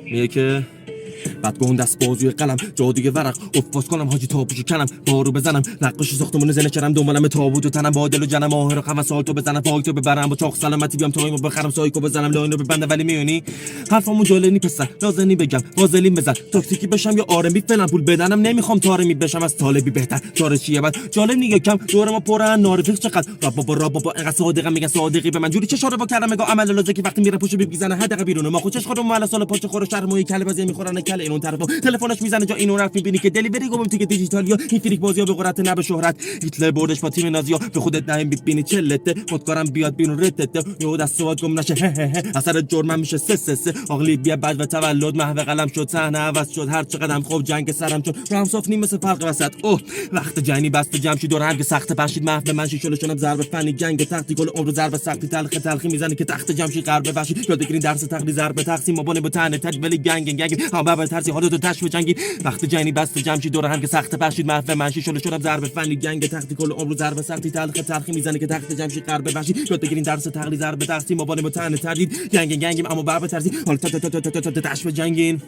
میگه که بعد گون دست بازوی قلم جا دیگه ورق افواس کنم حاجی تابوشو کنم بارو بزنم نقاش ساختمون زنه کرم دنبالم تابوت و تنم با دل و جنم آهر خم سال تو بزنم فایتو ببرم با چاق سلامتی بیام تایمو بخرم سایکو بزنم لاینو ببنده ولی میونی حرفمو جالنی پسر نازنی بگم وازلین بزن تاکسیکی بشم یا آرمی فعلا پول بدنم نمیخوام تارمی بشم از طالبی بهتر چاره چیه بعد جالب نیگه کم دور ما پرن نارفیق چقدر بابا انقدر صادقم میگن صادقی به من جوری چه شاره با کلمه گو عمل لازم که وقتی میره پوشو میزنه حداقل بیرون ما خودش خودم مال سال پاچه خور شهر موی کله بازی میخورن کله اون طرفو تلفنش میزنه جا اینو رفت میبینی که دلیوری گم تیک دیجیتالیا این فریک بازی‌ها به قدرت نه به شهرت هیتلر بردش با تیم نازی‌ها به خودت نهم ببینی چلته خودکارم بیاد بیرون رتته یهو دست سواد گم نشه اثر جرمم میشه سه عقلی بیا بعد و تولد محو قلم شد صحنه عوض شد هر چقدرم خوب جنگ سرم چون رمساف نیم مثل فرق وسط اوه وقت جنی بست جمشید دور هم که سخت بخشید محو من شیشلشونم ضرب فنی جنگ تختی گل عمر ضرب سختی تلخی میزنه که تخت جمشید غرب بخشید یاد بگیرین درس تقلید ضرب تقسیم مبانه با تنه تجولی گنگ هم بابا ترسی حالتو تشو جنگی وقت جنی بست جمشید دور هم که سخت بخشید محو من شیشلشونم ضرب فنی جنگ تختی گل عمر ضرب سختی تلخی میزنه که تخت جمشید غرب بخشید یاد بگیرین درس تقلید ضرب تقسیم مبانه با تنه تجوید گنگ اما بابا ترسی حالتو تشو جنگین